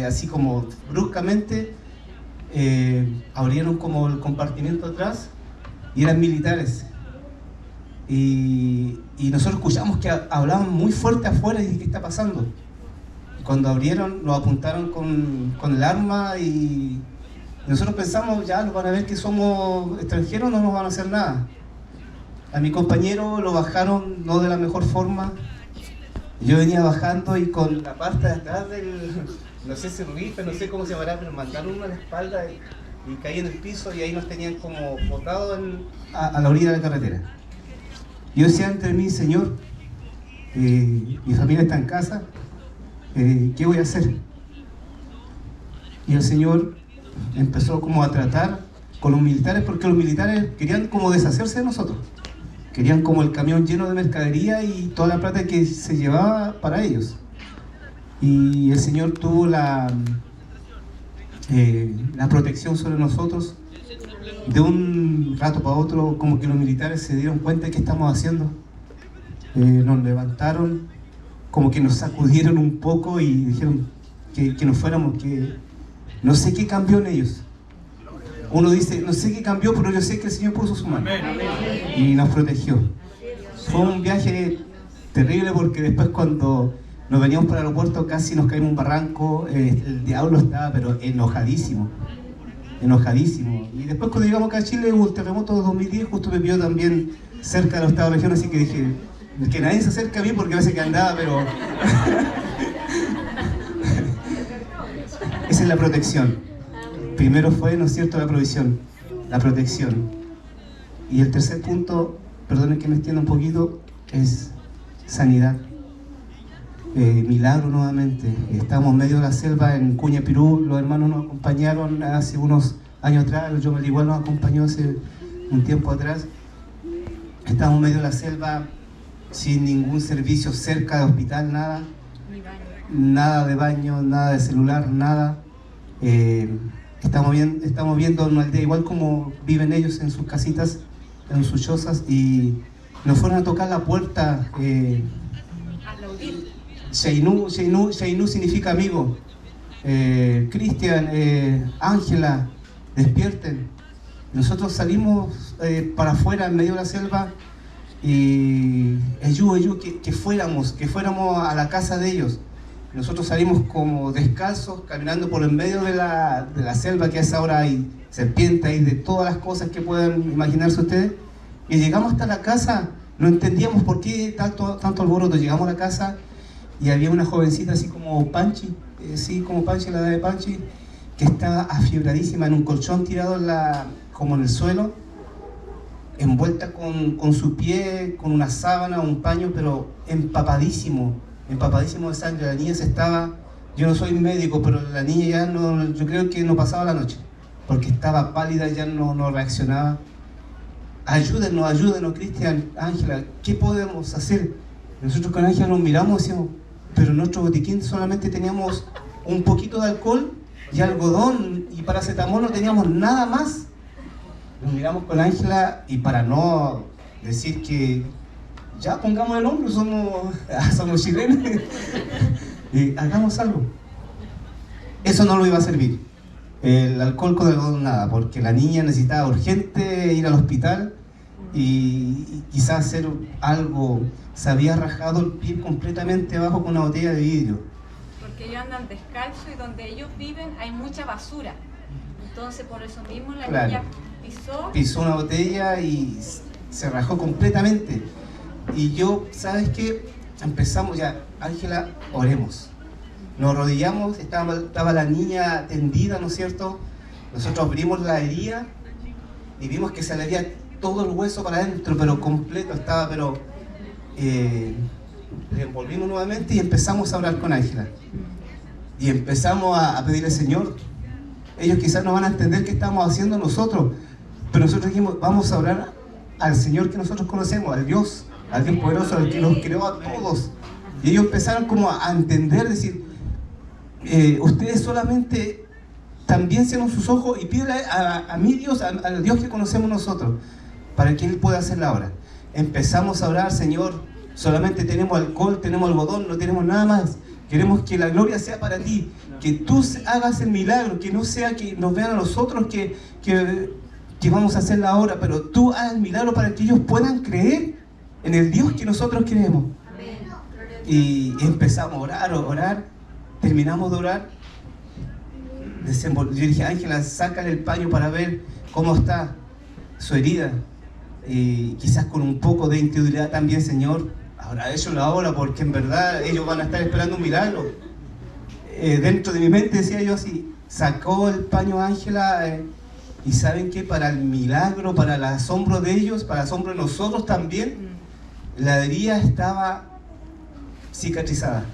Así como bruscamente abrieron como el compartimiento atrás y eran militares. Y nosotros escuchamos que hablaban muy fuerte afuera y dije, ¿qué está pasando? Y cuando abrieron, nos apuntaron con el arma y nosotros pensamos, ya nos van a ver que somos extranjeros, no nos van a hacer nada. A mi compañero lo bajaron no de la mejor forma. Yo venía bajando y con la parte de atrás del, no sé si rife, no sé cómo se llamará, pero mandaron uno a la espalda y caí en el piso y ahí nos tenían como botados a la orilla de la carretera. Yo decía entre mí, Señor, mi familia está en casa, ¿qué voy a hacer? Y el Señor empezó como a tratar con los militares, porque los militares querían como deshacerse de nosotros. Querían como el camión lleno de mercadería y toda la plata que se llevaba para ellos. Y el Señor tuvo la protección sobre nosotros. De un rato para otro, como que los militares se dieron cuenta de qué estamos haciendo. Nos levantaron, como que nos sacudieron un poco y dijeron que nos fuéramos, que no sé qué cambió en ellos. Uno dice, no sé qué cambió, pero yo sé que el Señor puso su mano y nos protegió. Fue un viaje terrible porque después cuando nos veníamos para el aeropuerto casi nos caímos en un barranco. El diablo estaba pero enojadísimo. Y después cuando llegamos acá a Chile hubo el terremoto de 2010, justo me pilló también cerca de la octava región, así que dije, que nadie se acerque a mí porque a veces que andaba, pero... Esa es la protección. Primero fue, ¿no es cierto?, la provisión, la protección. Y el tercer punto, perdonen que me extienda un poquito, es sanidad. Milagro nuevamente. Estamos en medio de la selva en Cuña Pirú, los hermanos nos acompañaron hace unos años atrás, yo igual nos acompañó hace un tiempo atrás. Estamos en medio de la selva sin ningún servicio cerca de hospital, nada. Nada de baño, nada de celular, nada. Estamos viendo una aldea igual como viven ellos en sus casitas, en sus chozas, y nos fueron a tocar la puerta. Sheinu significa amigo. Cristian, Ángela, despierten. Nosotros salimos para afuera en medio de la selva y que fuéramos a la casa de ellos. Nosotros salimos como descalzos, caminando por el medio de la selva, que a esa hora hay serpientes, hay de todas las cosas que puedan imaginarse ustedes. Y llegamos hasta la casa, no entendíamos por qué tanto alboroto. Llegamos a la casa y había una jovencita así como Panchi, la edad de Panchi, que estaba afiebradísima en un colchón tirado como en el suelo, envuelta con su pie, con una sábana, un paño, pero empapadísimo de sangre. La niña yo no soy médico, pero la niña ya no, yo creo que no pasaba la noche, porque estaba pálida, ya no reaccionaba. Ayúdenos, Cristian, Ángela, ¿qué podemos hacer? Nosotros con Ángela nos miramos y decíamos, pero en nuestro botiquín solamente teníamos un poquito de alcohol y algodón y paracetamol, no teníamos nada más. Nos miramos con Ángela y para no decir que ya pongamos el hombro, somos chilenos, y hagamos algo. Eso no lo iba a servir. El alcohol con algodón nada, porque la niña necesitaba urgente ir al hospital y quizás hacer algo. Se había rajado el pie completamente abajo con una botella de vidrio. Porque ellos andan descalzos y donde ellos viven hay mucha basura. Entonces por eso mismo la niña pisó una botella y se rajó completamente. Y yo, ¿sabes qué? Empezamos ya, Ángela, oremos. Nos arrodillamos, estaba la niña tendida, ¿no es cierto? Nosotros abrimos la herida y vimos que se le había todo el hueso para adentro, pero completo, le envolvimos nuevamente y empezamos a orar con Ángela. Y empezamos a pedirle al Señor. Ellos quizás no van a entender qué estamos haciendo nosotros, pero nosotros dijimos, vamos a orar al Señor que nosotros conocemos, al Dios poderoso, al que nos creó a todos. Y ellos empezaron como a entender, decir, ustedes solamente también cierran sus ojos y pídele a mi Dios, al Dios que conocemos nosotros, para que Él pueda hacer la obra. Empezamos a orar, Señor, solamente tenemos alcohol, tenemos algodón, no tenemos nada más. Queremos que la gloria sea para ti, que tú hagas el milagro, que no sea que nos vean a nosotros que vamos a hacer la obra, pero tú hagas el milagro para que ellos puedan creer en el Dios que nosotros creemos. Y empezamos a orar, terminamos de orar. Yo dije, Ángela, sácale el paño para ver cómo está su herida. Quizás con un poco de incredulidad también, Señor, ahora eso la hora, porque en verdad ellos van a estar esperando un milagro. Dentro de mi mente decía yo así, sacó el paño Ángela, y ¿saben qué? Para el milagro, para el asombro de ellos, para el asombro de nosotros también, la herida estaba cicatrizada.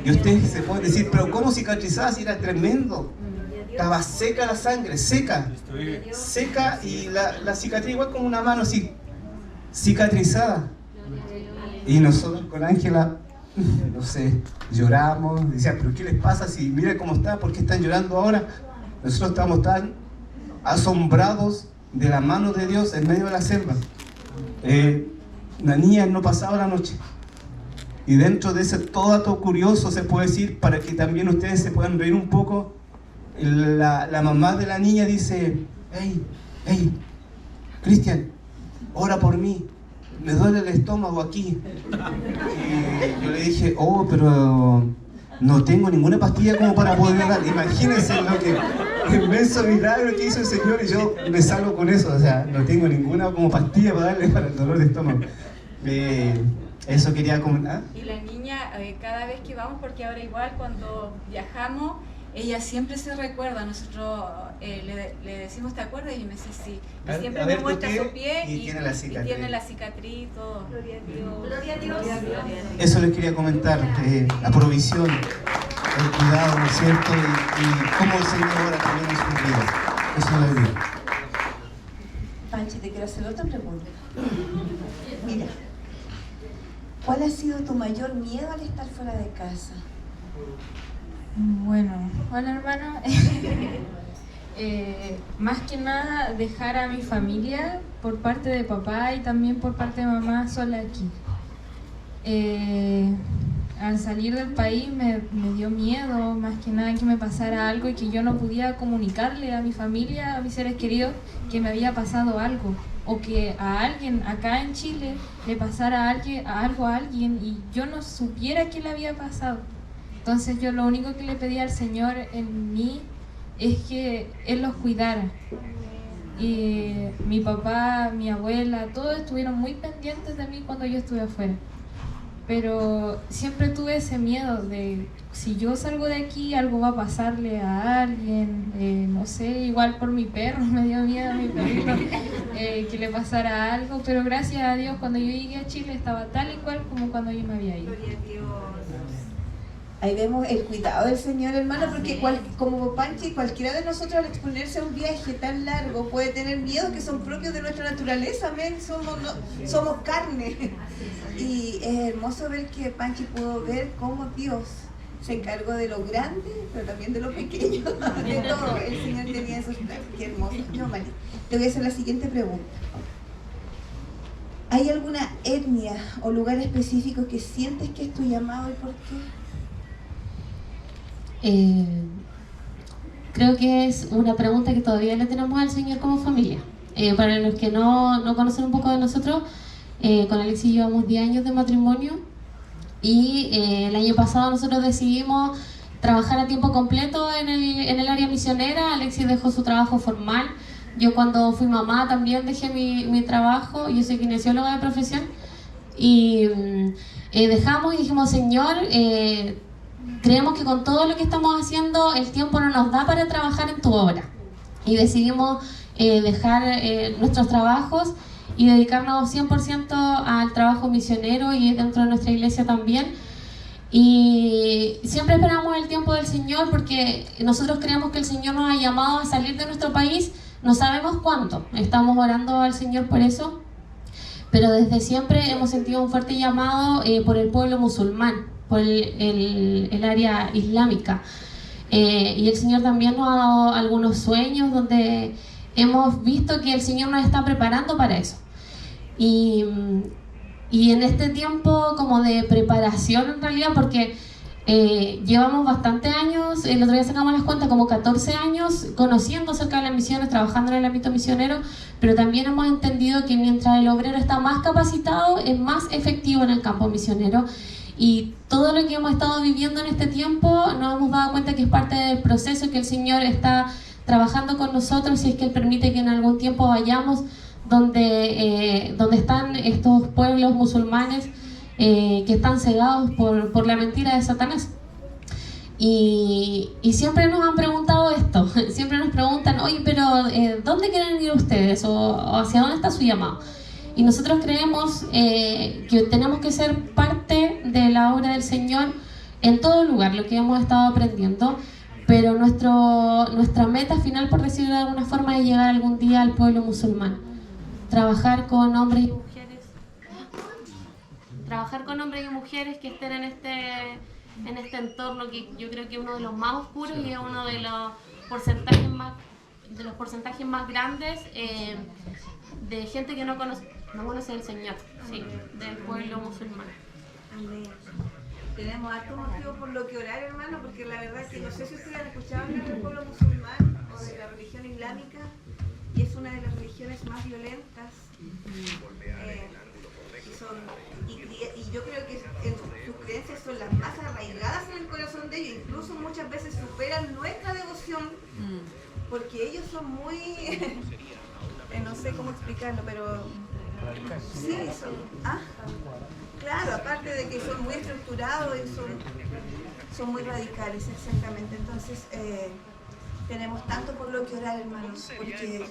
Y ustedes se pueden decir, pero ¿cómo cicatrizada si era tremendo? Estaba seca la sangre, seca, y la cicatriz igual como una mano así, cicatrizada. Y nosotros con Ángela, no sé, lloramos, decía, pero ¿qué les pasa si mira cómo está? ¿Por qué están llorando ahora? Nosotros estábamos tan asombrados de la mano de Dios en medio de la selva. La niña no pasaba la noche. Y dentro de ese todo dato curioso se puede decir, para que también ustedes se puedan reír un poco, la mamá de la niña dice, hey, Cristian, ora por mí, me duele el estómago aquí. Y yo le dije, pero no tengo ninguna pastilla como para poder dar. Imagínense lo que inmenso milagro que hizo el Señor, y yo me salgo con eso, o sea, no tengo ninguna como pastilla para darle para el dolor de estómago. Eso quería comentar. Y la niña, cada vez que vamos, porque ahora igual cuando viajamos, ella siempre se recuerda. Nosotros le decimos, ¿te acuerdas? Y me dice sí. Y siempre me muestra su pie y tiene la cicatriz y todo. Gloria a Dios. Gloria a Dios. Gloria a Dios. Eso les quería comentar, la provisión, el cuidado, ¿no es cierto? Y cómo el Señor ahora también en sus vidas. Eso es la vida. Panchi, te quiero hacer otra pregunta. Mira, ¿cuál ha sido tu mayor miedo al estar fuera de casa? Bueno, hola hermano. Más que nada dejar a mi familia por parte de papá y también por parte de mamá sola aquí. Al salir del país me dio miedo, más que nada que me pasara algo y que yo no pudiera comunicarle a mi familia, a mis seres queridos, que me había pasado algo. O que a alguien acá en Chile le pasara algo a alguien y yo no supiera qué le había pasado. Entonces yo lo único que le pedí al Señor en mí es que Él los cuidara. Y mi papá, mi abuela, todos estuvieron muy pendientes de mí cuando yo estuve afuera. Pero siempre tuve ese miedo de si yo salgo de aquí, algo va a pasarle a alguien, no sé, igual por mi perro, me dio miedo a mi perrito que le pasara algo, pero gracias a Dios cuando yo llegué a Chile estaba tal y cual como cuando yo me había ido. Ahí vemos el cuidado del Señor, hermano, porque como Panchi, cualquiera de nosotros al exponerse a un viaje tan largo puede tener miedos que son propios de nuestra naturaleza, ¿ven? Somos carne. Y es hermoso ver que Panchi pudo ver cómo Dios se encargó de lo grande, pero también de lo pequeño, de todo. El Señor tenía esos planes. Qué hermoso. No, María, te voy a hacer la siguiente pregunta. ¿Hay alguna etnia o lugar específico que sientes que es tu llamado y por qué? Creo que es una pregunta que todavía le tenemos al Señor como familia. Para los que no conocen un poco de nosotros, con Alexis llevamos 10 años de matrimonio y el año pasado nosotros decidimos trabajar a tiempo completo en el área misionera. Alexis dejó su trabajo formal. Yo cuando fui mamá también dejé mi trabajo. Yo soy kinesióloga de profesión y dejamos y dijimos, Señor, creemos que con todo lo que estamos haciendo el tiempo no nos da para trabajar en tu obra, y decidimos dejar nuestros trabajos y dedicarnos 100% al trabajo misionero y dentro de nuestra iglesia también. Y siempre esperamos el tiempo del Señor porque nosotros creemos que el Señor nos ha llamado a salir de nuestro país. No sabemos cuánto, estamos orando al Señor por eso, pero desde siempre hemos sentido un fuerte llamado por el pueblo musulmán, por el área islámica, y el Señor también nos ha dado algunos sueños donde hemos visto que el Señor nos está preparando para eso, y en este tiempo como de preparación en realidad, porque Llevamos bastantes años, el otro día sacamos las cuentas, como 14 años conociendo acerca de las misiones, trabajando en el ámbito misionero, pero también hemos entendido que mientras el obrero está más capacitado, es más efectivo en el campo misionero. Y todo lo que hemos estado viviendo en este tiempo nos hemos dado cuenta que es parte del proceso, que el Señor está trabajando con nosotros, y es que Él permite que en algún tiempo vayamos donde están estos pueblos musulmanes que están cegados por la mentira de Satanás. Y siempre nos han preguntado esto, siempre nos preguntan, oye, pero ¿dónde quieren ir ustedes? ¿O hacia dónde está su llamado? Y nosotros creemos que tenemos que ser parte de la obra del Señor en todo lugar, lo que hemos estado aprendiendo, pero nuestra meta final, por decirlo de alguna forma, es llegar algún día al pueblo musulmán. Trabajar con hombres y mujeres que estén en este entorno, que yo creo que es uno de los más oscuros y es uno de los porcentajes más grandes de gente que no conoce el Señor, sí, del pueblo musulmán. Amén. Tenemos harto motivo por lo que orar, hermano, porque la verdad es que no sé si ustedes han escuchado hablar del pueblo musulmán o de la religión islámica, y es una de las religiones más violentas. Y yo creo que sus creencias son las más arraigadas en el corazón de ellos, incluso muchas veces superan nuestra devoción, porque ellos son muy, no sé cómo explicarlo, pero sí, claro, aparte de que son muy estructurados y son muy radicales, exactamente. Entonces tenemos tanto por lo que orar, hermanos, porque